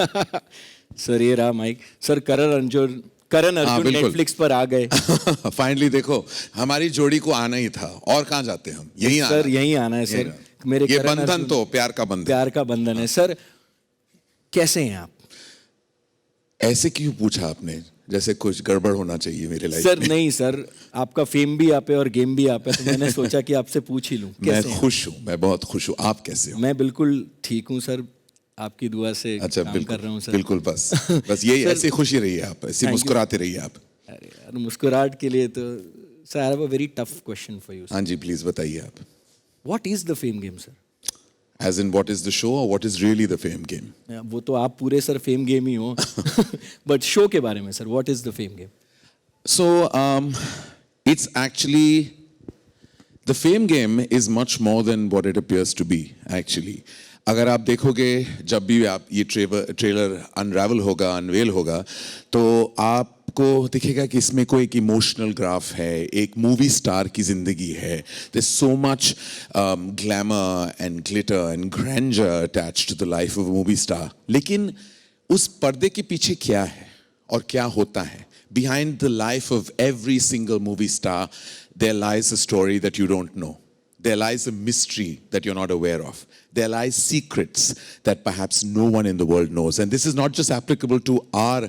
Sir ये रहा mic. Sir Karan Arjun Netflix पर आ गए। फाइनली देखो, हमारी जोड़ी को आना ही था, और कहाँ जाते हम, यहीं आना सर, यहीं आना है सर। मेरे ये बंधन तो प्यार का बंधन, प्यार का बंधन है। सर कैसे हैं आप? ऐसे क्यों पूछा आपने, जैसे कुछ गड़बड़ होना चाहिए मेरे लाइफ सर में। नहीं सर, आपका फेम भी आप है और गेम भी आप है, तो मैंने सोचा कि आपसे पूछ ही लूं। मैं खुश हूँ, मैं बहुत खुश हूँ। आप कैसे हो? मैं बिल्कुल ठीक हूँ सर, आपकी दुआ से अच्छा, काम बिल्कुल, कर रहा हूँ सर। बिल्कुल, बस यही ऐसे खुशी रहिए आप, ऐसे मुस्कुराते रहिए आप। अरे यार, मुस्कुराहट के लिए तो sir, I have a very tough question for you. हाँ जी, प्लीज बताइए आप। What is the fame game sir? As in what is the show or what is really the fame game? वो तो आप पूरे सर फेम गेम ही हो, but show के बारे में sir, what is the fame game? So it's actually, the fame game is much more than what it appears to be actually. अगर आप देखोगे, जब भी आप ये ट्रेलर अनरावल होगा, अनवेल होगा, तो आपको दिखेगा कि इसमें कोई एक इमोशनल ग्राफ है, एक मूवी स्टार की जिंदगी है। There's so much glamour and glitter and grandeur attached to the life of a movie star. लेकिन उस पर्दे के पीछे क्या है और क्या होता है? Behind the life of every single movie star, there lies a story that you don't know. There lies a mystery that you're not aware of. There lies secrets that perhaps no one in the world knows. And this is not just applicable to our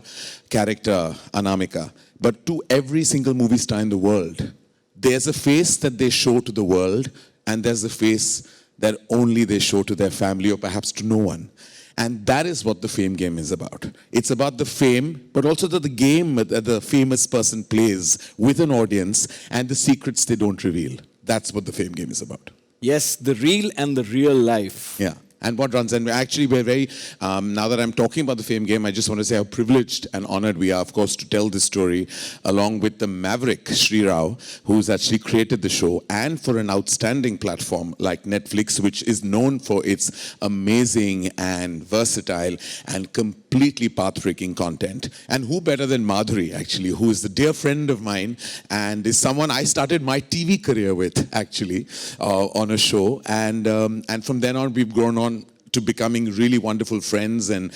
character, Anamika, but to every single movie star in the world. There's a face that they show to the world, and there's a face that only they show to their family or perhaps to no one. And that is what the fame game is about. It's about the fame, but also the game that the famous person plays with an audience and the secrets they don't reveal. That's what the fame game is about. Yes, the real and the real life. Yeah. And what runs, and actually we're very, now that I'm talking about the fame game, I just want to say how privileged and honored we are, of course, to tell this story along with the maverick Sri Rao, who's actually created the show, and for an outstanding platform like Netflix, which is known for its amazing and versatile and completely path-breaking content. And who better than Madhuri, actually, who is the dear friend of mine and is someone I started my TV career with, actually, on a show. And from then on, we've grown on to becoming really wonderful friends, and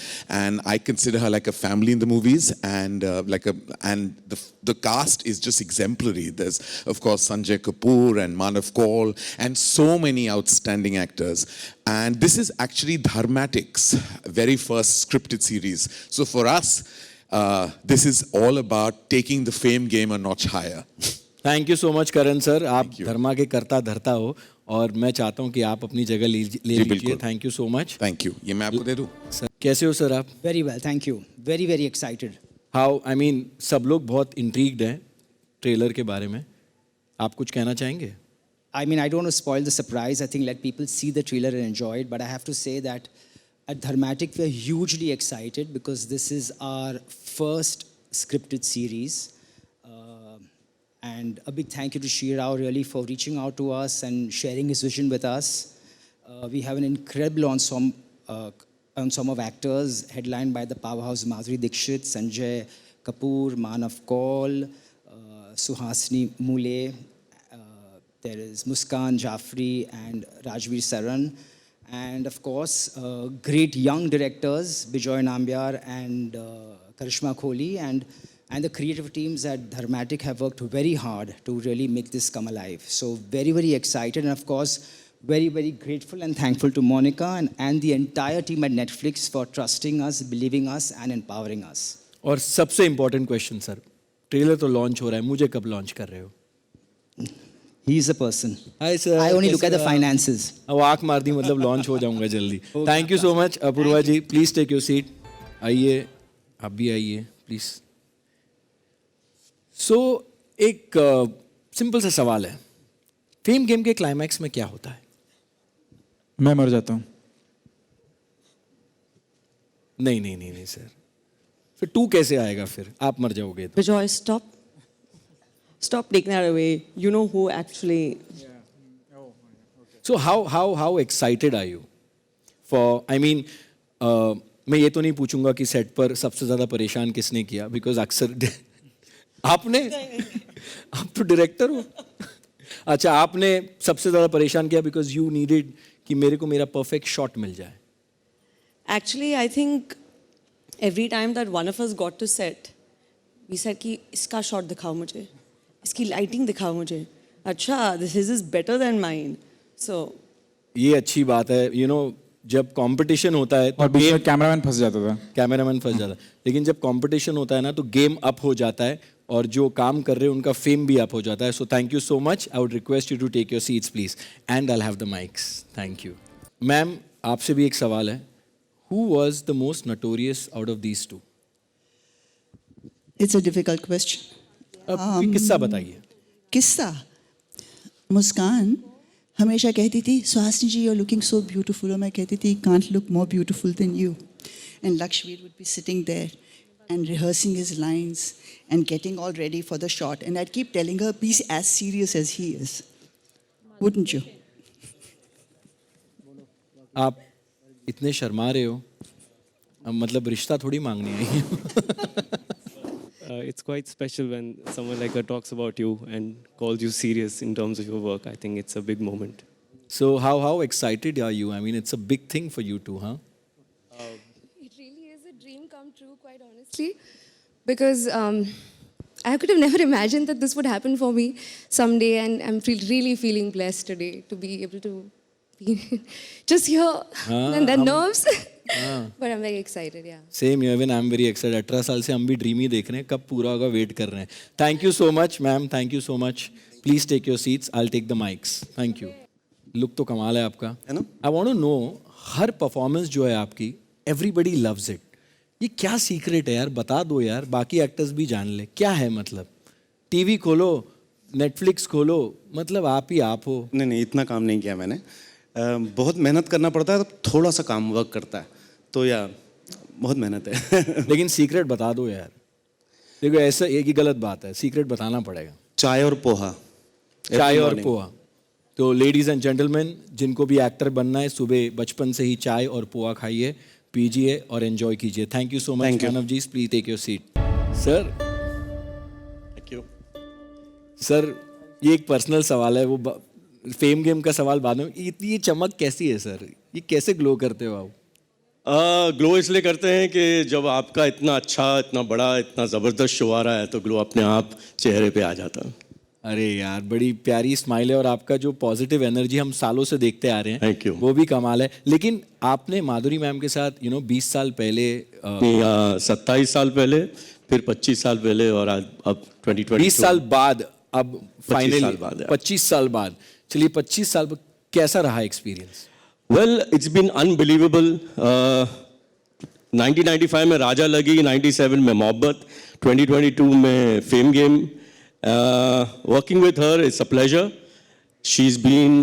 I consider her like a family in the movies, and the cast is just exemplary. There's of course Sanjay Kapoor and Manav and so many outstanding actors. And this is actually Dharmatic's very first scripted series. So for us, this is all about taking the fame game a notch higher. Thank you so much Karan sir, आप धर्मा के करता धरता हो, और मैं चाहता हूँ कि आप अपनी जगह ले लीजिए। Thank you so much. Thank you. ये मैं आपको दे दूँ सर? कैसे हो सर आप? Very well, thank you. Very very excited. How, I mean सब लोग बहुत इंट्रीग्ड हैं ट्रेलर के बारे में, आप कुछ कहना चाहेंगे? I mean, I don't want to spoil the surprise. I think let people see the trailer and enjoy it. But I have to say that at Dharmatic, we're hugely excited because this is our first scripted series. And a big thank you to Sri Rao really for reaching out to us and sharing his vision with us. We have an incredible ensemble of actors headlined by the powerhouse Madhuri Dixit, Sanjay Kapoor, Manav, Suhasini Mule. There is Muskan Jaffrey and Rajveer Saran. And of course, great young directors, Bijoy Nambiar and Karishma Kohli. And the creative teams at Dharmatic have worked very hard to really make this come alive. So very, very excited. And of course, very, very grateful and thankful to Monica and the entire team at Netflix for trusting us, believing us and empowering us. और सबसे important question sir, trailer तो launch हो रहा है, मुझे कब launch कर रहे हो? He is a person. Hi sir. I only look at the finances. अब आँख मार दी मतलब लॉन्च हो जाऊंगा जल्दी। Thank you so much Apoorva ji, please take your seat. आइए, आप भी आइए प्लीज। सो एक सिंपल सा सवाल है, फेम गेम के क्लाइमैक्स में क्या होता है? मैं मर जाता हूँ। नहीं नहीं नहीं नहीं सर, फिर 2 कैसे आएगा? फिर आप मर जाओगे तो। Bijoy, stop taking that away. You know who actually. So how excited are you for? I mean, मैं ये तो नहीं पूछूंगा कि सेट पर सबसे ज्यादा परेशान किसने किया, बिकॉज अक्सर आपने, आप तो डायरेक्टर हो। अच्छा, आपने सबसे ज्यादा परेशान किया बिकॉज यू नीडेड कि मेरे को मेरा परफेक्ट शॉट मिल जाए। Actually, I think every time that one of us got to set, we said कि इसका shot दिखाओ मुझे, इसकी lighting दिखाओ मुझे. अच्छा, this is better than mine. So ये अच्छी बात है, you know, जब कंपटीशन होता है और बीच में कैमरामैन फंस जाता था. कैमरामैन फंस जाता है, लेकिन जब कंपटीशन होता है ना तो गेम अप हो जाता है और जो काम कर रहे हैं उनका फेम भी अप हो जाता है. So thank you so much. I would request you to take your seats please and I have the mics. Thank you. Ma'am, आपसे भी एक सवाल है. Who was the most notorious out of these two? It's a difficult question. अब किस्सा बताइए. किस्सा, मुस्कान हमेशा कहती थी, सुहासिनी जी, you're looking so beautiful. और मैं कहती थी, can't look more beautiful than you. And Lakshveer would be sitting there and rehearsing his lines and getting all ready for the shot. And I'd keep telling her, be as serious as he is. Wouldn't you? आप इतने शर्मा रहे हो, अब मतलब रिश्ता थोड़ी मांगने आई हैं. It's quite special when someone like her talks about you and calls you serious in terms of your work. I think it's a big moment. So how excited are you? I mean, it's a big thing for you too, huh? It really is a dream come true, quite honestly, because I could have never imagined that this would happen for me someday, and I'm really feeling blessed today to be able to be just here and the nerves. But I'm very excited, yeah. Same even I am very excited. 18 साल से हम भी dream ही देख रहे हैं, कब पूरा होगा वेट कर रहे हैं. Thank you so much ma'am, thank you so much. Please take your seats, I will take the mics. Thank you. Look तो कमाल है आपका, है ना. आई वांट टू नो, हर परफॉर्मेंस जो है आपकी, एवरीबडी लव्स इट. ये क्या सीक्रेट है यार, बता दो यार, बाकी एक्टर्स भी जान ले. क्या है मतलब? टीवी खोलो, नेटफ्लिक्स खोलो, मतलब आप ही आप हो. नहीं, इतना काम नहीं किया मैंने. बहुत मेहनत करना पड़ता है, तो थोड़ा सा काम वर्क करता है, तो या बहुत मेहनत है. लेकिन सीक्रेट बता दो यार. देखो ऐसा एक ही गलत बात है, सीक्रेट बताना पड़ेगा. चाय और पोहा. चाय और पोहा. तो लेडीज एंड जेंटलमैन, जिनको भी एक्टर बनना है, सुबह बचपन से ही चाय और पोहा खाइए, पीजिए और एंजॉय कीजिए. Thank you so much Manav ji. Please take your seat. Sir, thank you. Sir, ये एक पर्सनल सवाल है, वो फेम गेम का सवाल बाद में. ये चमक कैसी है सर? ये कैसे ग्लो करते हो आप? ग्लो इसलिए करते हैं कि जब आपका इतना अच्छा, इतना बड़ा, इतना ज़बरदस्त शो आ रहा है तो ग्लो अपने आप चेहरे पे आ जाता है. अरे यार, बड़ी प्यारी स्माइल है और आपका जो पॉजिटिव एनर्जी हम सालों से देखते आ रहे हैं, Thank you. वो भी कमाल है. लेकिन आपने माधुरी मैम के साथ 20 साल पहले, 27 साल पहले, फिर 25 साल पहले और आज अब 2022. 20 साल बाद, अब 25 फाइनली साल बाद, 25 साल बाद. चलिए 25 साल बाद कैसा रहा experience? Well, it's been unbelievable. 1995 में राजा लगी, 97 में मोहब्बत, 2022 में fame game. Working with her is a pleasure. She's been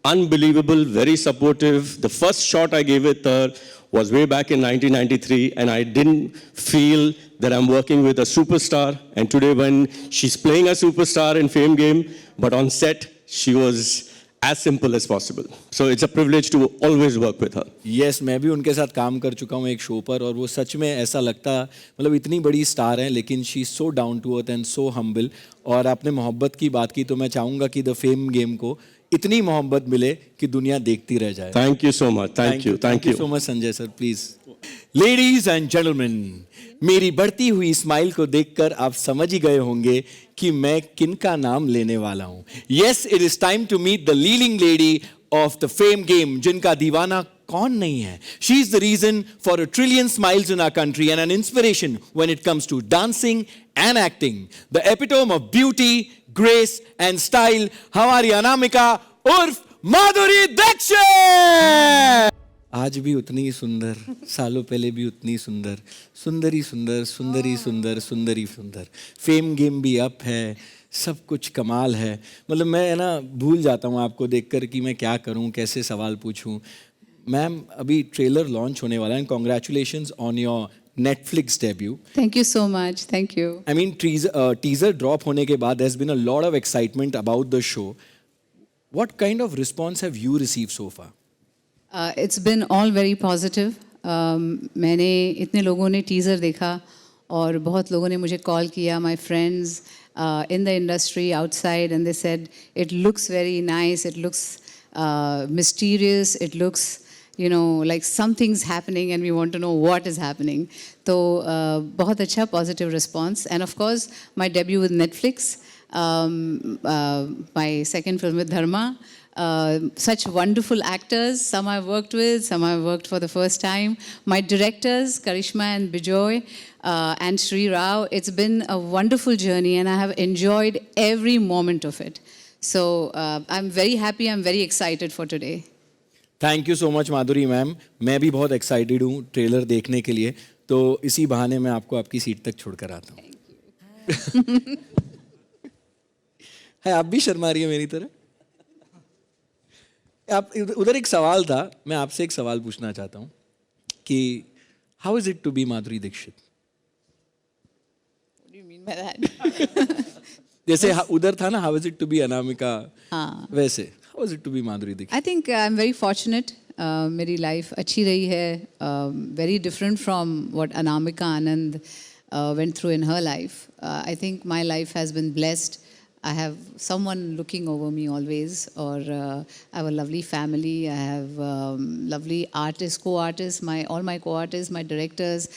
unbelievable, very supportive. The first shot I gave with her was way back in 1993, and I didn't feel that I'm working with a superstar. And today when she's playing a superstar in Fame Game, but on set, she was as simple as possible. So it's a privilege to always work with her. Yes, मैं भी उनके साथ काम कर चुका हूँ एक show पर, और वो सच में ऐसा लगता, मतलब इतनी बड़ी स्टार है लेकिन she is so down to earth and so humble. और आपने मोहब्बत की बात की, तो मैं चाहूँगा कि द फेम गेम को इतनी मोहब्बत मिले कि दुनिया देखती रह जाए. Thank you so much. Thank you. Thank you so much Sanjay sir. Please. Ladies and gentleman, मेरी बढ़ती हुई स्माइल को देखकर आप समझ ही गए होंगे कि मैं किनका नाम लेने वाला हूं. Yes, it is time to meet the leading lady of the fame game, जिनका दीवाना कौन नहीं है. She is the reason for $1 trillion smiles in our country and an inspiration when it comes to dancing and acting. The epitome of beauty, grace and style. हमारी अनामिका उर्फ माधुरी दीक्षित. आज भी उतनी ही सुंदर, सालों पहले भी उतनी सुंदर, सुंदरी सुंदर, सुंदरी सुंदर, सुंदरी सुंदर. फेम गेम भी अप है, सब कुछ कमाल है. मतलब मैं ना भूल जाता हूँ आपको देखकर कि मैं क्या करूँ, कैसे सवाल पूछूँ. मैम, अभी ट्रेलर लॉन्च होने वाला है. Congratulations on your Netflix debut. Thank you so much. Thank you. I mean, teaser drop होने के बाद there's been a lot of excitement about the show. What kind of response have you received so far? It's been all very positive. मैंने इतने लोगों ने teaser देखा और बहुत लोगों ने मुझे कॉल किया, my friends in the industry outside, and they said it looks very nice, it looks mysterious, it looks you know, like something's happening and we want to know what is happening. So, बहुत अच्छा positive response. And of course, my debut with Netflix, my second film with Dharma. Such wonderful actors, some I've worked with, some I've worked for the first time. My directors, Karishma and Bijoy, and Sri Rao, it's been a wonderful journey and I have enjoyed every moment of it. So I'm very happy, I'm very excited for today. Thank you so much Madhuri ma'am. मैं भी बहुत excited हूँ trailer देखने के लिए. तो इसी बहाने मैं आपको आपकी सीट तक छोड़कर आता हूँ. है, आप भी शर्मा रही है मेरी तरह. आप उधर एक सवाल था, मैं आपसे एक सवाल पूछना चाहता हूँ कि how is it to be Madhuri Dixit? What do you mean by that? जैसे उधर था ना, how is it to be Anamika, हाँ. वैसे how is it to be Madhuri Dixit? I think I'm very fortunate. मेरी life अच्छी रही है, very different from what Anamika Anand went through in her life. I think my life has been blessed. I have someone looking over me always, or I have a lovely family. I have lovely artists, co-artists, all my co-artists, my directors.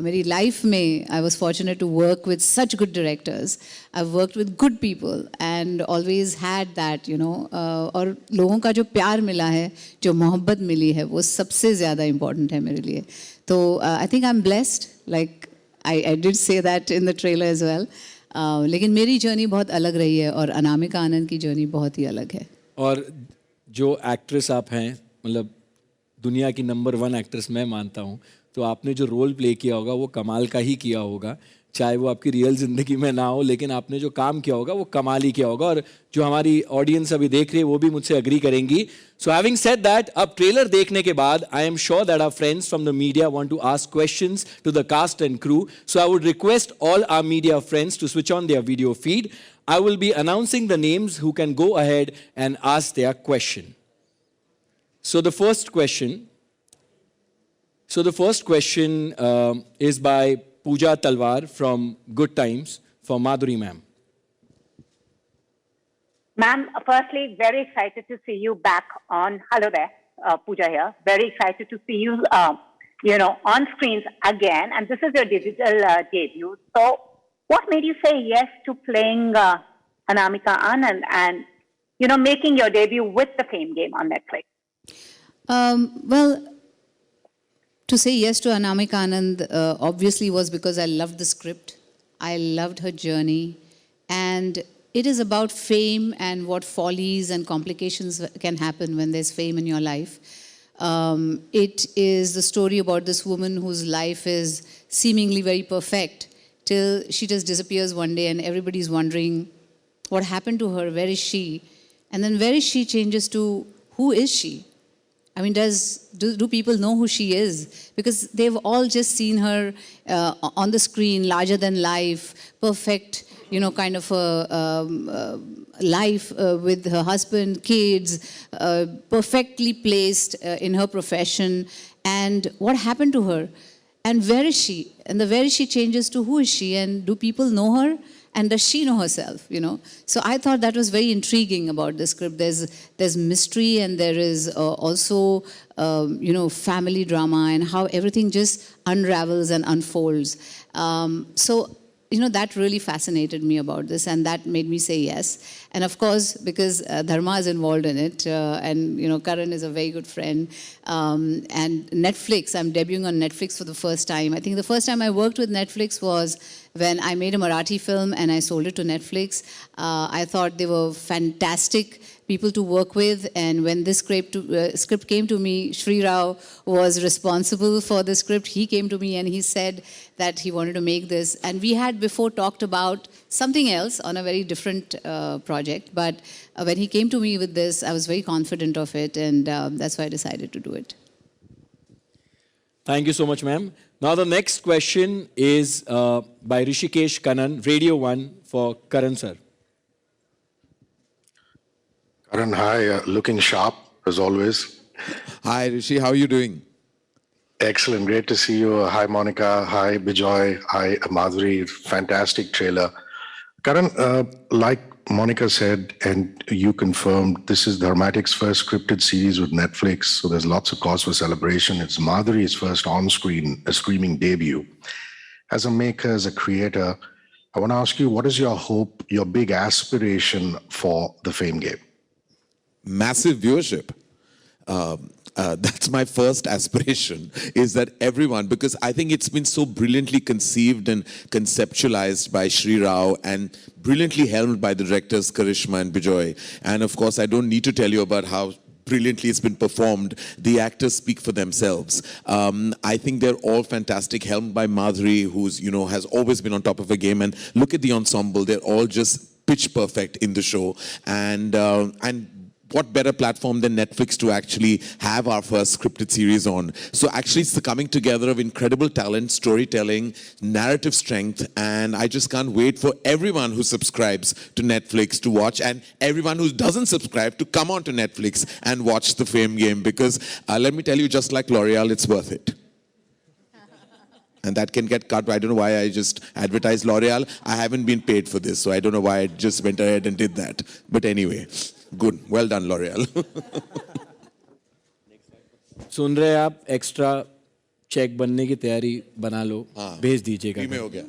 मेरी life में I was fortunate to work with such good directors. I've worked with good people and always had that, you know. और लोगों का जो प्यार मिला है, जो मोहब्बत मिली है, वो सबसे ज़्यादा important है मेरे लिए. तो I think I'm blessed. Like I did say that in the trailer as well. लेकिन मेरी जर्नी बहुत अलग रही है और अनामिका आनंद की जर्नी बहुत ही अलग है. और जो एक्ट्रेस आप हैं, मतलब दुनिया की नंबर 1 एक्ट्रेस मैं मानता हूँ, तो आपने जो रोल प्ले किया होगा वो कमाल का ही किया होगा. चाहे वो आपकी रियल ज़िंदगी में ना हो, लेकिन आपने जो काम किया होगा वो कमाल ही किया होगा. और जो हमारी ऑडियंस अभी देख रही है वो भी मुझसे अग्री करेंगी. सो हैविंग सेड दैट, अब ट्रेलर देखने के बाद I am sure that our friends from the media want to ask questions to the cast and crew. So I would request all our media friends to switch on their video feed. I will be announcing the names who can go ahead and ask their question. So the first question is by Pooja Talwar from Good Times for Madhuri ma'am. Ma'am, firstly, very excited to see you back on. Hello there, Pooja here. Very excited to see you, on screens again. And this is your digital debut. So, what made you say yes to playing Anamika Anand and, making your debut with the Fame game on Netflix? Well, to say yes to Anamika Anand obviously was because I loved the script. I loved her journey. And it is about fame and what follies and complications can happen when there's fame in your life. It is the story about this woman whose life is seemingly very perfect till she just disappears one day and everybody's wondering what happened to her, where is she? And then where is she changes to who is she? I mean, do people know who she is? Because they've all just seen her on the screen, larger than life, perfect, kind of a life with her husband, kids, perfectly placed in her profession. And what happened to her? And where is she? And the where is she changes to who is she? And do people know her? And does she know herself, So I thought that was very intriguing about the script. There's mystery and there is also, family drama and how everything just unravels and unfolds. That really fascinated me about this and that made me say yes. And of course, because Dharma is involved in it and, Karan is a very good friend. And Netflix, I'm debuting on Netflix for the first time. I think the first time I worked with Netflix was when I made a Marathi film and I sold it to Netflix. I thought they were fantastic people to work with, and when this script came to me, Sri Rao was responsible for the script. He came to me and he said that he wanted to make this, and we had before talked about something else on a very different project, but when he came to me with this, I was very confident of it, and that's why I decided to do it. Thank you so much, ma'am. Now the next question is by Rishikesh Kannan, Radio 1 for Karan sir. Karan, hi. Looking sharp, as always. Hi, Rishi. How are you doing? Excellent. Great to see you. Hi, Monica. Hi, Bijoy. Hi, Madhuri. Fantastic trailer. Karan, like Monica said, and you confirmed, this is Dharmatic's first scripted series with Netflix, so there's lots of cause for celebration. It's Madhuri's first on-screen, streaming debut. As a maker, as a creator, I want to ask you, what is your hope, your big aspiration for the Fame game? Massive viewership. That's my first aspiration, is that everyone, because I think it's been so brilliantly conceived and conceptualized by Sri Rao and brilliantly helmed by the directors Karishma and Bijoy. And of course, I don't need to tell you about how brilliantly it's been performed. The actors speak for themselves. I think they're all fantastic, helmed by Madhuri, who's, you know, has always been on top of her game. And look at the ensemble, they're all just pitch perfect in the show. And what better platform than Netflix to actually have our first scripted series on? So actually it's the coming together of incredible talent, storytelling, narrative strength, and I just can't wait for everyone who subscribes to Netflix to watch, and everyone who doesn't subscribe to come on to Netflix and watch the Fame game, because let me tell you, just like L'Oreal, it's worth it. And that can get cut. I don't know why I just advertised L'Oreal. I haven't been paid for this, so I don't know why I just went ahead and did that. But anyway. Good. Well done, L'Oreal. सुन रहे आप extra check बनने की तैयारी बना लो भेज दीजिएगा में हो गया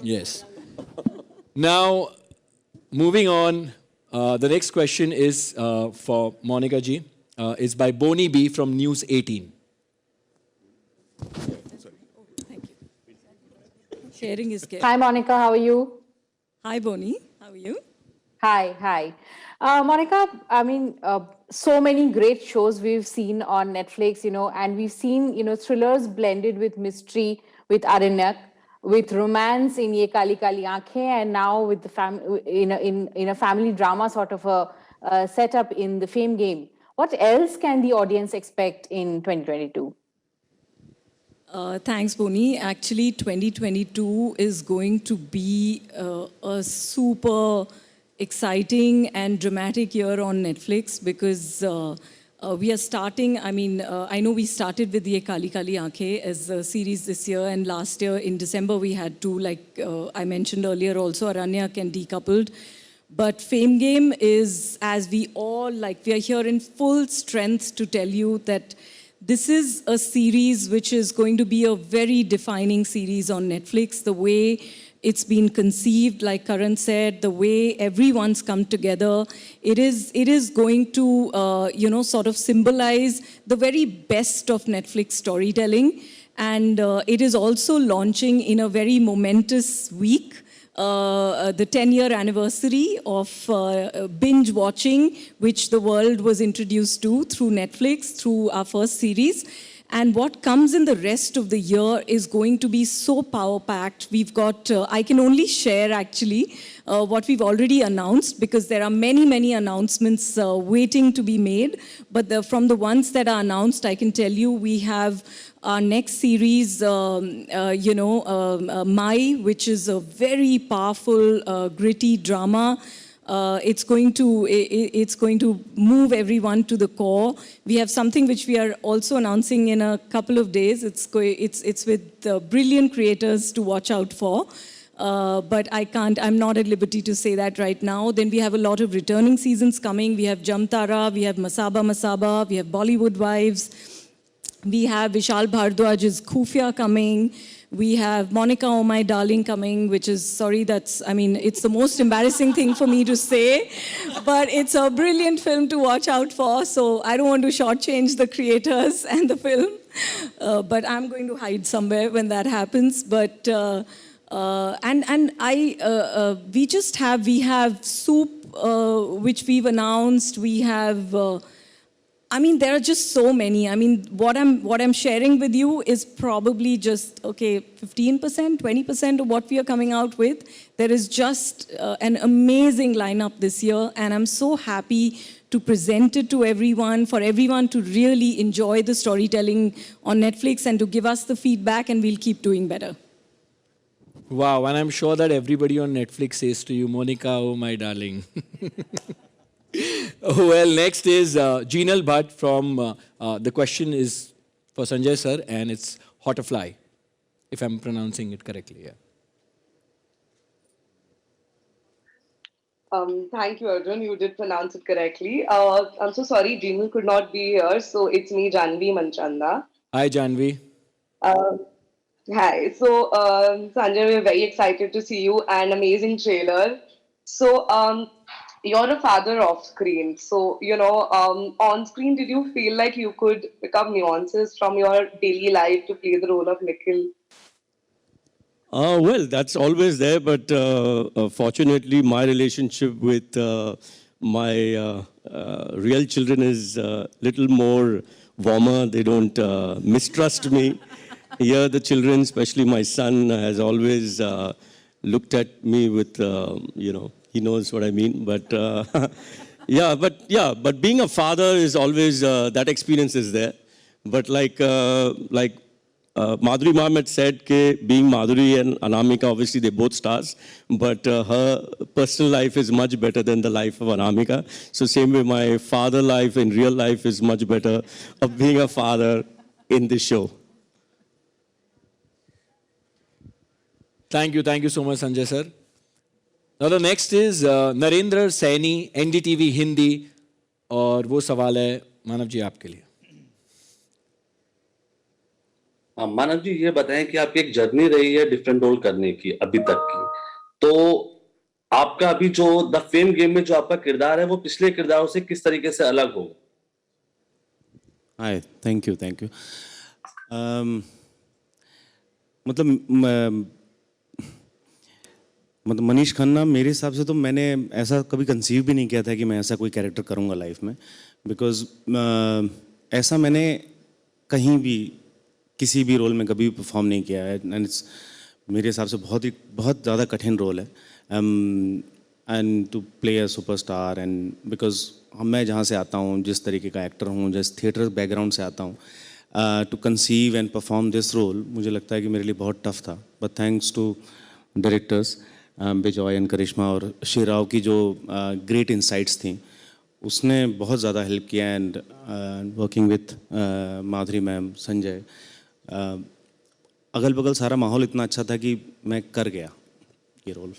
yes now moving on the next question is for Monica ji is by Boni B from News 18 Sharing is good. Hi, Monica. How are you? Hi, Boni. How are you? Hi. Monica, I mean, so many great shows we've seen on Netflix, you know, and we've seen, you know, thrillers blended with mystery, with Aranyak, with romance in Ye Kali Kali Aankhein, and now with the in a family drama sort of a setup in the Fame game. What else can the audience expect in 2022? Thanks, Boni. Actually, 2022 is going to be a super exciting and dramatic year on Netflix because we are starting, I mean, I know we started with Ye Kali Kali Aankhein as a series this year, and last year in December we had two, like I mentioned earlier also, Aranyak and Decoupled. But Fame Game is, as we all, like we are here in full strength to tell you that this is a series which is going to be a very defining series on Netflix. The way it's been conceived, like Karan said, the way everyone's come together, it is going to, you know, sort of symbolize the very best of Netflix storytelling. And it is also launching in a very momentous week, the 10-year anniversary of binge watching, which the world was introduced to through Netflix, through our first series. And what comes in the rest of the year is going to be so power-packed. We've got, I can only share actually what we've already announced, because there are many, many announcements waiting to be made. But from the ones that are announced, I can tell you we have our next series, you know, Mai, which is a very powerful, gritty drama. It's going to move everyone to the core. We have something which we are also announcing in a couple of days. It's with brilliant creators to watch out for. But I'm not at liberty to say that right now. Then we have a lot of returning seasons coming. We have Jamtara, we have Masaba, we have Bollywood Wives. We have Vishal Bhardwaj's Khufia coming. We have Monica, Oh My Darling coming, which is, sorry, I mean, it's the most embarrassing thing for me to say, but it's a brilliant film to watch out for, so I don't want to shortchange the creators and the film, but I'm going to hide somewhere when that happens. But, we have Soup, which we've announced, we have, I mean, there are just so many. I mean, what I'm sharing with you is probably just, okay, 15%, 20% of what we are coming out with. There is just an amazing lineup this year, and I'm so happy to present it to everyone, for everyone to really enjoy the storytelling on Netflix and to give us the feedback, and we'll keep doing better. Wow, and I'm sure that everybody on Netflix says to you, Monica, oh my darling. Well, next is Jinal Bhatt from, the question is for Sanjay sir, and it's Hotterfly, if I'm pronouncing it correctly. Yeah. Thank you, Arjun. You did pronounce it correctly. I'm so sorry, Jinal could not be here, so it's me, Janvi Manchanda. Hi, Janvi. Uh, Hi. So, Sanjay, we're very excited to see you. An amazing trailer. So, you're a father off screen. So, on screen, did you feel like you could pick up nuances from your daily life to play the role of Nikhil? Well, that's always there, but fortunately, my relationship with my real children is a little more warmer. They don't mistrust me. Here, the children, especially my son, has always looked at me with, he knows what I mean. But but being a father is always, that experience is there. But like Madhuri ma'am had said, being Madhuri and Anamika, obviously they're both stars, but her personal life is much better than the life of Anamika. So same way, my father life in real life is much better of being a father in this show. Thank you so much, Sanjay sir. Now the next is Narendra Saini, NDTV Hindi, और वो सवाल है मानव जी आपके लिए. मानव जी ये बताएं कि आपकी एक जर्नी रही है डिफरेंट रोल करने की अभी तक की, तो आपका अभी जो द फेम गेम में जो आपका किरदार है वो पिछले किरदारों से किस तरीके से अलग होगा? हाय, थैंक यू मतलब मनीष खन्ना, मेरे हिसाब से तो मैंने ऐसा कभी कंसीव भी नहीं किया था कि मैं ऐसा कोई कैरेक्टर करूँगा लाइफ में, बिकॉज ऐसा मैंने कहीं भी किसी भी रोल में कभी भी परफॉर्म नहीं किया है. एंड इट्स मेरे हिसाब से बहुत ज़्यादा कठिन रोल है and to play a superstar. And because मैं जहाँ से आता हूँ, जिस तरीके का एक्टर हूँ, जिस थिएटर बैकग्राउंड से आता हूँ, to conceive and perform this role मुझे लगता है कि मेरे लिए बहुत टफ था. But thanks to directors Bijoy and करिश्मा और शेराव की जो ग्रेट इनसाइट्स थी, उसने बहुत ज़्यादा हेल्प किया. And working with Madhuri ma'am, Sanjay, अगल बगल सारा माहौल इतना अच्छा था कि मैं कर गया ये role.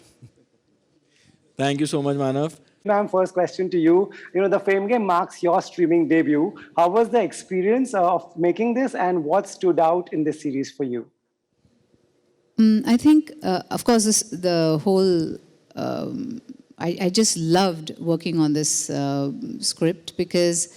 Thank you so much, Manav. Ma'am, first question to you. The Fame Game marks your streaming debut. How was the experience of making this, and what stood out in this series for you? I think, of course, the whole, I just loved working on this script because,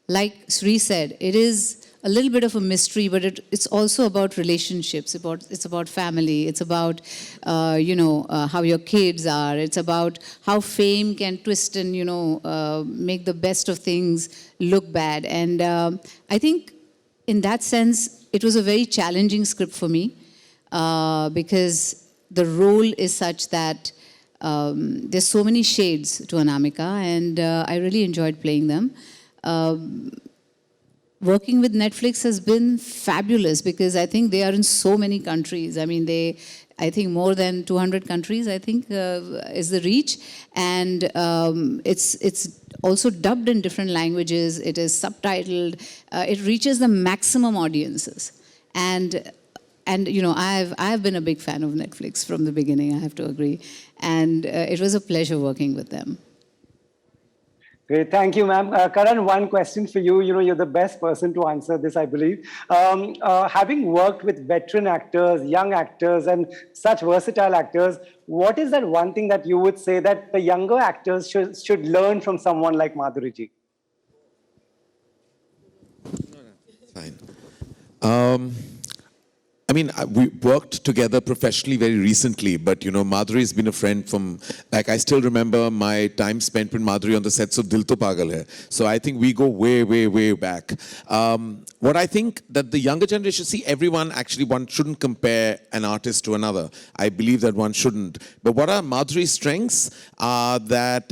like Sri said, it is a little bit of a mystery, but it's also about relationships. It's about family. It's about, how your kids are. It's about how fame can twist and, make the best of things look bad. And I think in that sense, it was a very challenging script for me. Because the role is such that there's so many shades to Anamika, and I really enjoyed playing them. Working with Netflix has been fabulous because I think they are in so many countries. I mean, I think more than 200 countries, I think, is the reach. And it's also dubbed in different languages. It is subtitled. It reaches the maximum audiences. And I've been a big fan of Netflix from the beginning, I have to agree. And it was a pleasure working with them. Great, thank you, ma'am. Karan, one question for you. You're the best person to answer this, I believe. Having worked with veteran actors, young actors, and such versatile actors, what is that one thing that you would say that the younger actors should learn from someone like Madhuri ji? Fine. I mean, we worked together professionally very recently, but Madhuri has been a friend from, I still remember my time spent with Madhuri on the sets of Dil To Pagal Hai. So I think we go way, way, way back. What I think that the younger generation, one shouldn't compare an artist to another. I believe that one shouldn't. But what are Madhuri's strengths are that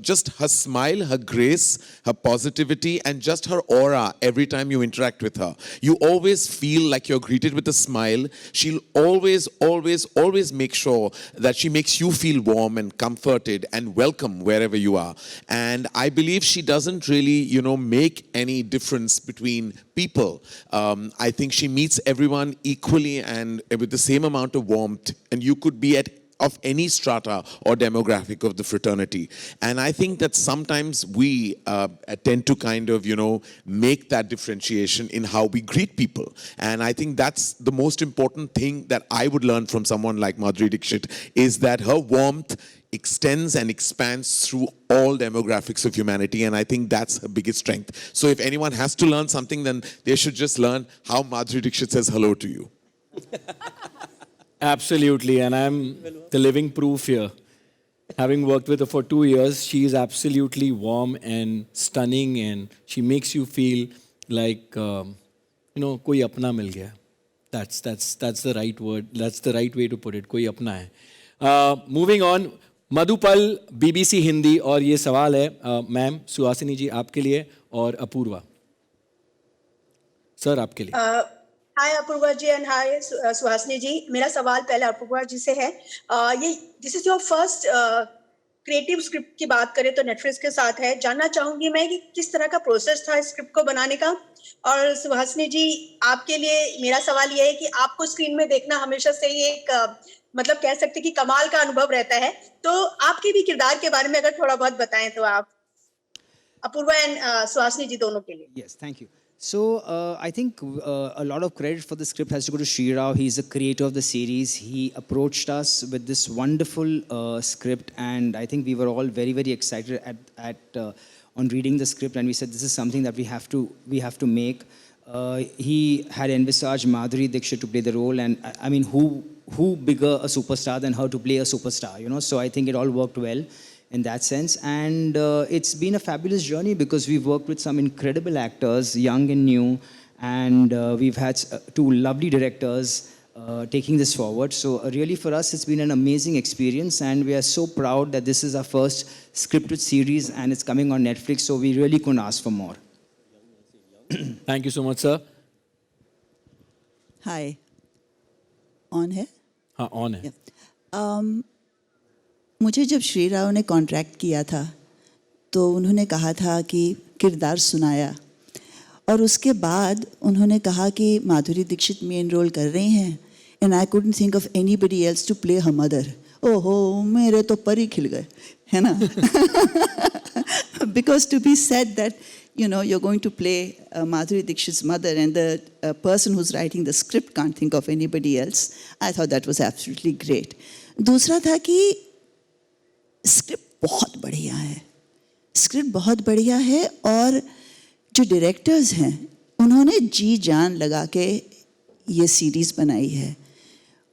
just her smile, her grace, her positivity, and just her aura every time you interact with her. You always feel like you're greeted with a smile. She'll always, always, always make sure that she makes you feel warm and comforted and welcome wherever you are. And I believe she doesn't really, make any difference between people. I think she meets everyone equally and with the same amount of warmth. And you could be at of any strata or demographic of the fraternity. And I think that sometimes we tend to kind of, make that differentiation in how we greet people. And I think that's the most important thing that I would learn from someone like Madhuri Dixit, is that her warmth extends and expands through all demographics of humanity, and I think that's her biggest strength. So if anyone has to learn something, then they should just learn how Madhuri Dixit says hello to you. Absolutely, and I'm the living proof here. Having worked with her for 2 years, she is absolutely warm and stunning, and she makes you feel like, koi apna mil gaya. That's the right word. That's the right way to put it. Koi apna hai. Moving on, मधुपल BBC Hindi, और ये सवाल है ma'am Suhasini जी आपके लिए और Apoorva sir आपके लिए। हाय अपूर्वा जी and hi Suhasini जी। मेरा सवाल पहले अपूर्वा जी से है। ये this is your first creative script की बात करें तो नेटफ्लिक्स के साथ है। जानना चाहूंगी मैं कि किस तरह का प्रोसेस था स्क्रिप्ट को बनाने का। और सुहासिनी जी आपके लिए मेरा सवाल ये है कि आपको स्क्रीन में देखना हमेशा से ही एक मतलब कह सकते कि कमाल का अनुभव रहता है, तो आपके भी किरदार के बारे में अगर थोड़ा बहुत बताएं तो आप अपूर्वा एंड सुहासिनी जी दोनों के लिए। Yes, thank you. So I think a lot of credit for the script has to go to Sri Rao. He's the creator of the series. He approached us with this wonderful script, and I think we were all very, very excited on reading the script, and we said this is something that we have to make. He had envisaged Madhuri Dixit to play the role, and I mean, who bigger a superstar than her to play a superstar, So I think it all worked well in that sense, and it's been a fabulous journey because we've worked with some incredible actors, young and new, and we've had 2 lovely directors taking this forward. So really for us, it's been an amazing experience, and we are so proud that this is our first scripted series and it's coming on Netflix, so we really couldn't ask for more. Thank you so much, sir. Hi. On है? हाँ, on है. मुझे जब श्री राव ने contract किया था तो उन्होंने कहा था कि किरदार सुनाया, और उसके बाद उन्होंने कहा कि माधुरी दीक्षित मेन रोल कर रही हैं, and I couldn't think of anybody else to play her mother. ओहो, मेरे तो पर ही खिल गए, है ना? Because to be said that you're going to play Madhuri Dixit's mother, and the person who's writing the script can't think of anybody else. I thought that was absolutely great. दूसरा था कि स्क्रिप्ट बहुत बढ़िया है, script बहुत बढ़िया है, और जो डायरेक्टर्स हैं उन्होंने जी जान लगा के ये सीरीज़ बनाई है,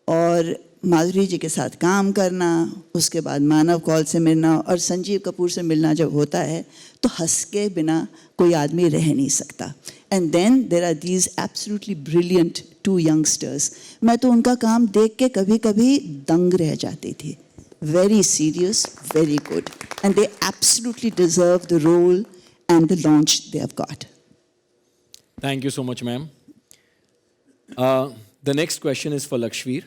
और माधुरी जी के साथ काम करना, उसके बाद मानव कौल से मिलना और संजीव कपूर से मिलना जब होता है तो हंस के बिना कोई आदमी रह नहीं सकता। And then there are these absolutely brilliant 2 youngsters. मैं तो उनका काम देख के कभी कभी दंग रह जाती थी। Very serious, very good, and they absolutely deserve the role and the launch they have got. Thank you so much, ma'am. The next question is for Lakshveer,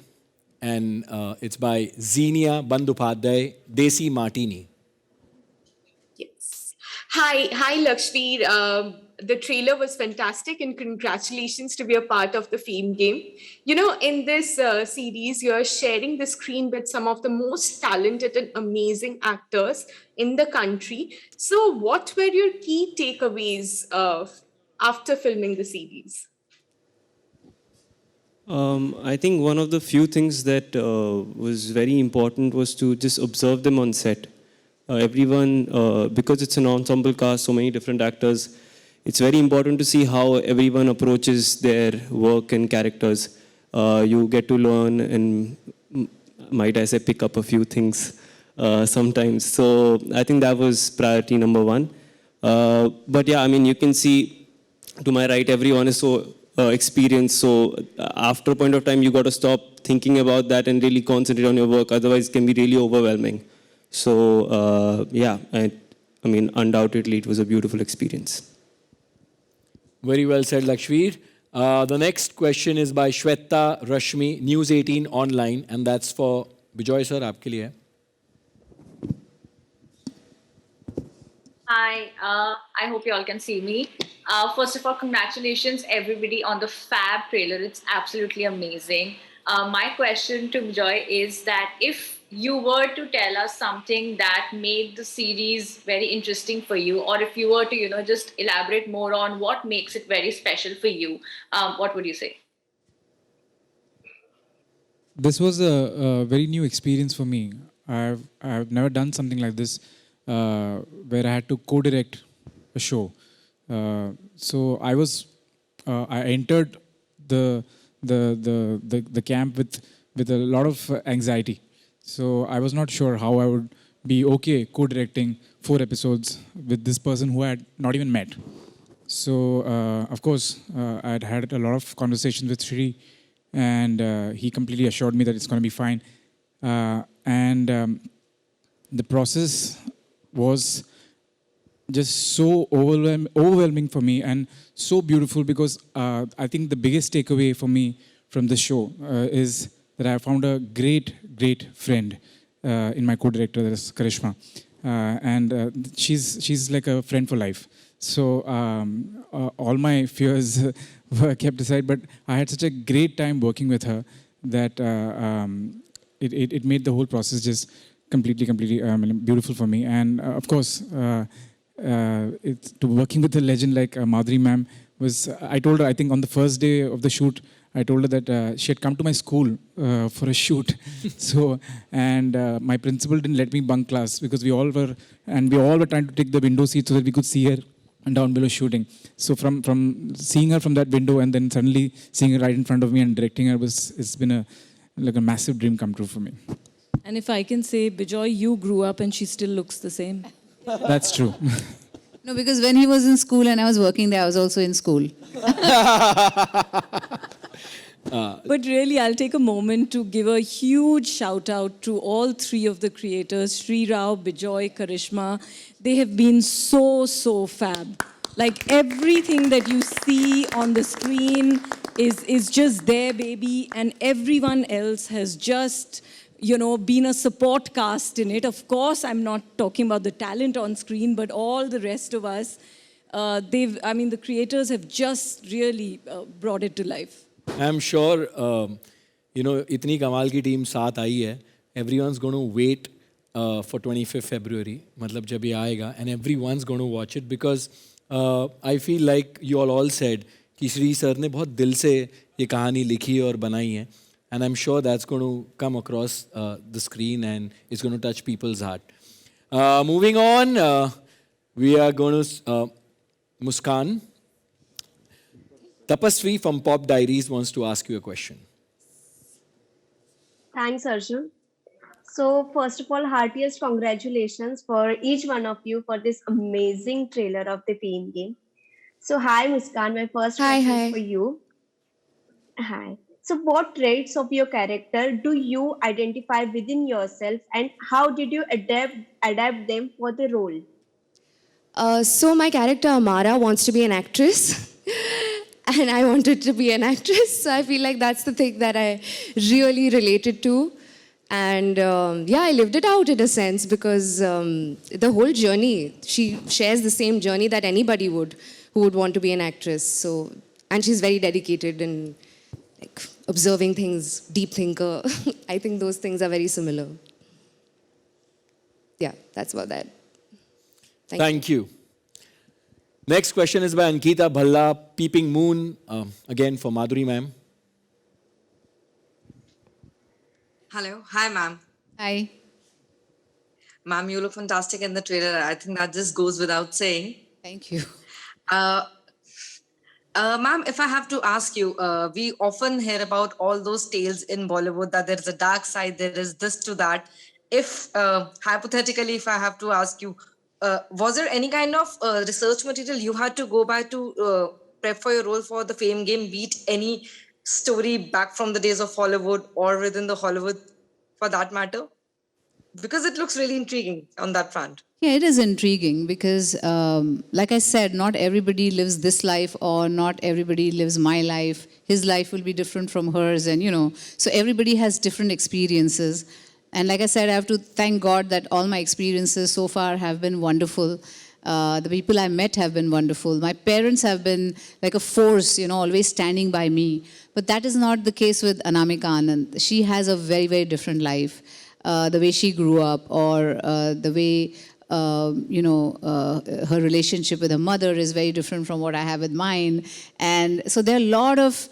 and it's by Zenia Bandyopadhyay, Desi Martini. Yes. Hi, Lakshveer. The trailer was fantastic, and congratulations to be a part of the Fame Game. In this series, you're sharing the screen with some of the most talented and amazing actors in the country. So what were your key takeaways after filming the series? I think one of the few things that was very important was to just observe them on set. Everyone, because it's an ensemble cast, so many different actors, it's very important to see how everyone approaches their work and characters. You get to learn and, might I say, pick up a few things sometimes. So I think that was priority number 1. But yeah, I mean, you can see to my right, everyone is so experienced. So after a point of time, you got to stop thinking about that and really concentrate on your work. Otherwise, it can be really overwhelming. So yeah, I mean, undoubtedly, it was a beautiful experience. Very well said, Lakshveer. The next question is by Shweta Rashmi, News 18 Online, and that's for Bijoy sir, aapke liye hai. Hi, I hope you all can see me. First of all, congratulations everybody on the fab trailer. It's absolutely amazing. My question to Bijoy is that if you were to tell us something that made the series very interesting for you, or if you were to, just elaborate more on what makes it very special for you, what would you say? This was a very new experience for me. I've never done something like this, where I had to co-direct a show. So I entered the camp with a lot of anxiety. So I was not sure how I would be okay co-directing 4 episodes with this person who I had not even met. So of course, I'd had a lot of conversations with Shri, and he completely assured me that it's going to be fine. The process was just so overwhelming for me and so beautiful, because I think the biggest takeaway for me from the show is that I found a great friend in my co-director, that is Karishma. She's like a friend for life. So all my fears were kept aside, but I had such a great time working with her that it made the whole process just completely beautiful for me. And of course, working with a legend like Madhuri ma'am was, I told her, I think on the first day of the shoot, I told her that she had come to my school for a shoot. My principal didn't let me bunk class, because we all were trying to take the window seat so that we could see her down below shooting. So from seeing her from that window and then suddenly seeing her right in front of me and directing her, it's been a massive dream come true for me. And if I can say, Bijoy, you grew up and she still looks the same. That's true. No, because when he was in school and I was working there, I was also in school. But really, I'll take a moment to give a huge shout out to all 3 of the creators, Sri Rao, Bijoy, Karishma. They have been so fab. Like everything that you see on the screen is just there, baby. And everyone else has just, been a support cast in it. Of course, I'm not talking about the talent on screen, but all the rest of us, the creators have just really brought it to life. I'm sure, itni kamal ki team saath aayi hai. Everyone's going to wait for 25th February, matlab jab ye aayega, and everyone's going to watch it, because I feel like you all said कि Shri sir ने बहुत दिल से ये कहानी लिखी और बनाई है, and I'm sure that's going to come across the screen and it's going to touch people's heart. Moving on, we are going to Muskan. Tapasvi from Pop Diaries wants to ask you a question. Thanks, Arjun. So, first of all, heartiest congratulations for each one of you for this amazing trailer of the Fame Game. So, hi, Muskan. My first question is for you. Hi. So, what traits of your character do you identify within yourself, and how did you adapt them for the role? So my character Amara wants to be an actress. And I wanted to be an actress. So I feel like that's the thing that I really related to. And I lived it out in a sense, because the whole journey, she shares the same journey that anybody would who would want to be an actress. So, and she's very dedicated and like observing things, deep thinker. I think those things are very similar. Yeah, that's about that. Thank you. Next question is by Ankita Bhalla, Peeping Moon, again for Madhuri ma'am. Hello. Hi, ma'am. Hi. Ma'am, you look fantastic in the trailer. I think that just goes without saying. Thank you. Ma'am, if I have to ask you, we often hear about all those tales in Bollywood that there is a dark side, there is this to that. If, hypothetically, if I have to ask you, was there any kind of research material you had to go by to prep for your role for the Fame Game, beat any story back from the days of Hollywood or within the Hollywood for that matter? Because it looks really intriguing on that front. Yeah, it is intriguing because, like I said, not everybody lives this life or not everybody lives my life. His life will be different from hers and, so everybody has different experiences. And like I said, I have to thank God that all my experiences so far have been wonderful. The people I met have been wonderful. My parents have been like a force, always standing by me. But that is not the case with Anamika Anand. She has a very, very different life. the way she grew up, or the way her relationship with her mother is very different from what I have with mine. And so there are a lot of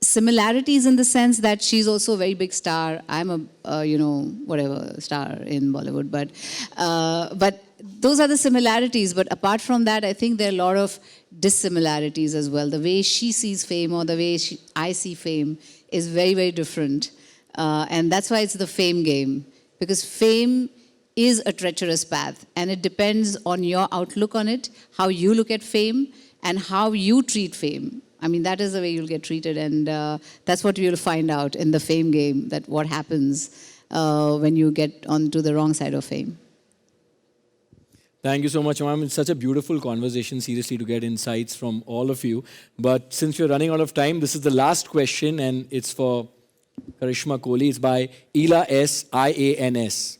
similarities in the sense that she's also a very big star. I'm a, whatever star in Bollywood, but those are the similarities. But apart from that, I think there are a lot of dissimilarities as well. The way she sees fame or the way I see fame is very, very different. And that's why it's the fame game, because fame is a treacherous path, and it depends on your outlook on it, how you look at fame, and how you treat fame. I mean, that is the way you'll get treated, and that's what you'll find out in the fame game, that what happens when you get onto the wrong side of fame. Thank you so much, ma'am. It's such a beautiful conversation, seriously, to get insights from all of you. But since we're running out of time, this is the last question, and it's for Karishma Kohli. It's by Ila S. IANS.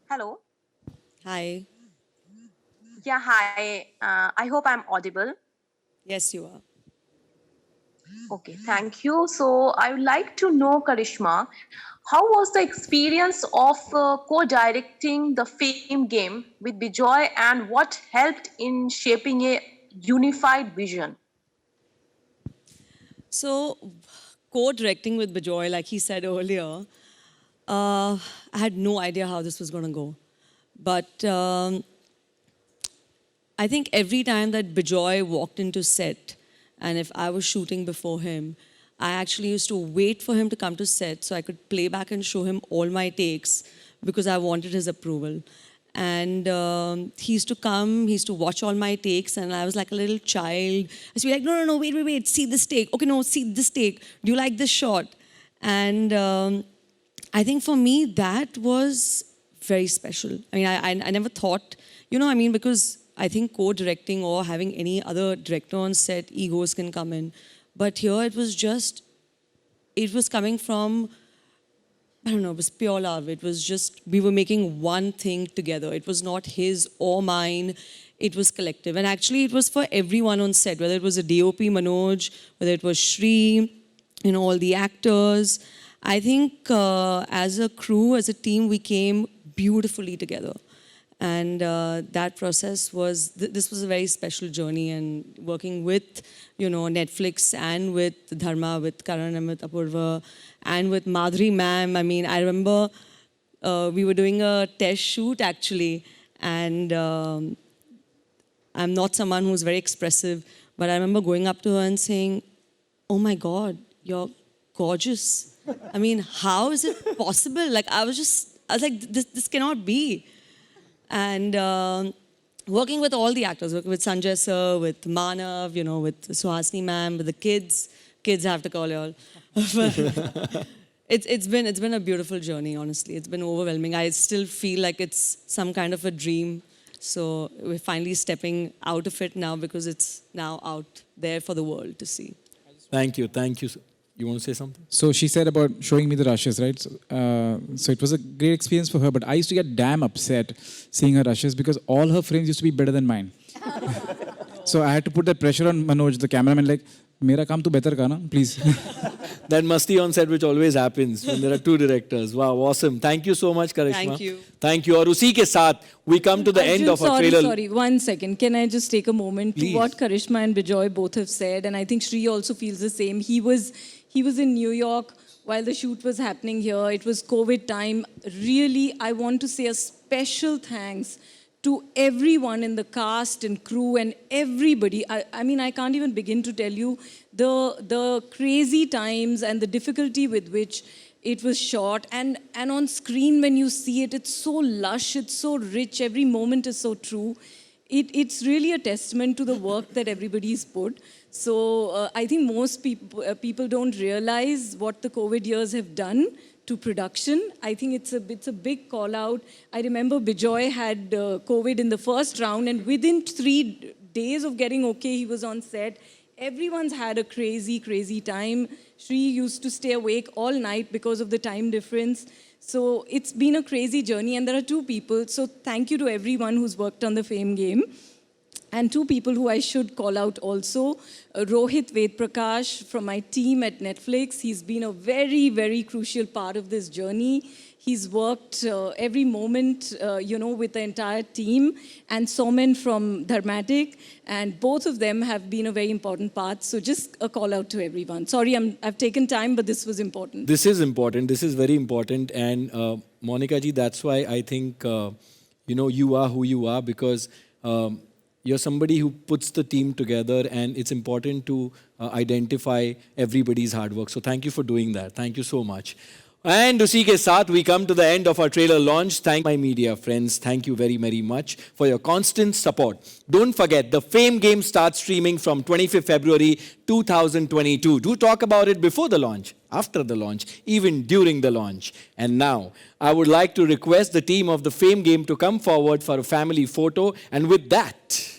Hello. Hi. Yeah, hi. I hope I'm audible. Yes, you are. Okay, thank you. So I would like to know, Karishma, how was the experience of co-directing the Fame game with Bijoy, and what helped in shaping a unified vision? So, co-directing with Bijoy, like he said earlier, I had no idea how this was going to go. But I think every time that Bijoy walked into set, and if I was shooting before him, I actually used to wait for him to come to set so I could play back and show him all my takes, because I wanted his approval. And he used to come, he used to watch all my takes, and I was like a little child. I used to be like, no, wait, see this take. Okay, no, see this take. Do you like this shot? And I think for me, that was very special. I mean, I never thought, because I think co-directing or having any other director on set, egos can come in. But here it was coming from, I don't know, it was pure love. It was just, we were making one thing together. It was not his or mine. It was collective. And actually it was for everyone on set, whether it was a DOP, Manoj, whether it was Shri, all the actors. I think as a crew, as a team, we came beautifully together. And that process was, this was a very special journey, and working with, Netflix and with Dharma, with Karan and with Apurva, and with Madhuri ma'am. I mean, I remember we were doing a test shoot actually, and I'm not someone who's very expressive, but I remember going up to her and saying, oh my God, you're gorgeous. I mean, how is it possible? Like, I was like, this cannot be. And working with all the actors, working with Sanjay sir, with Manav, with Suhasini ma'am, with the kids I have to call you all. It's been a beautiful journey, honestly. It's been overwhelming. I still feel like it's some kind of a dream. So we're finally stepping out of it now, because it's now out there for the world to see. Thank you. You want to say something? So she said about showing me the rushes, right? So it was a great experience for her, but I used to get damn upset seeing her rushes, because all her frames used to be better than mine. So I had to put that pressure on Manoj, the cameraman, like, mera kaam tu better ka na, please. That masti on set which always happens when there are two directors. Wow, awesome. Thank you so much, Karishma. Thank you. Thank you. Aur usi ke saath, we come to the end of our trailer. Sorry, 1 second. Can I just take a moment to what Karishma and Bijoy both have said? And I think Shri also feels the same. He was in New York while the shoot was happening here. It was COVID time. Really, I want to say a special thanks to everyone in the cast and crew and everybody. I mean, I can't even begin to tell you the crazy times and the difficulty with which it was shot. And on screen, when you see it, it's so lush, it's so rich, every moment is so true. It's really a testament to the work that everybody's put. So I think most people don't realize what the COVID years have done to production. I think it's a big call out. I remember Bijoy had COVID in the first round, and within 3 days of getting okay, he was on set. Everyone's had a crazy, crazy time. Shri used to stay awake all night because of the time difference. So it's been a crazy journey, and there are 2 people. So thank you to everyone who's worked on the Fame game. And two people who I should call out also, Rohit Vedprakash from my team at Netflix. He's been a very, very crucial part of this journey. He's worked every moment, with the entire team. And Somen from Dharmatic. And both of them have been a very important part. So just a call out to everyone. Sorry, I've taken time, but this was important. This is important. This is very important. And Monica ji, that's why I think, you are who you are, because you're somebody who puts the team together, and it's important to identify everybody's hard work. So thank you for doing that. Thank you so much. And usi ke saath, we come to the end of our trailer launch. Thank my media friends. Thank you very, very much for your constant support. Don't forget, the Fame Game starts streaming from 25th February 2022. Do talk about it before the launch, after the launch, even during the launch. And now, I would like to request the team of the Fame Game to come forward for a family photo. And with that,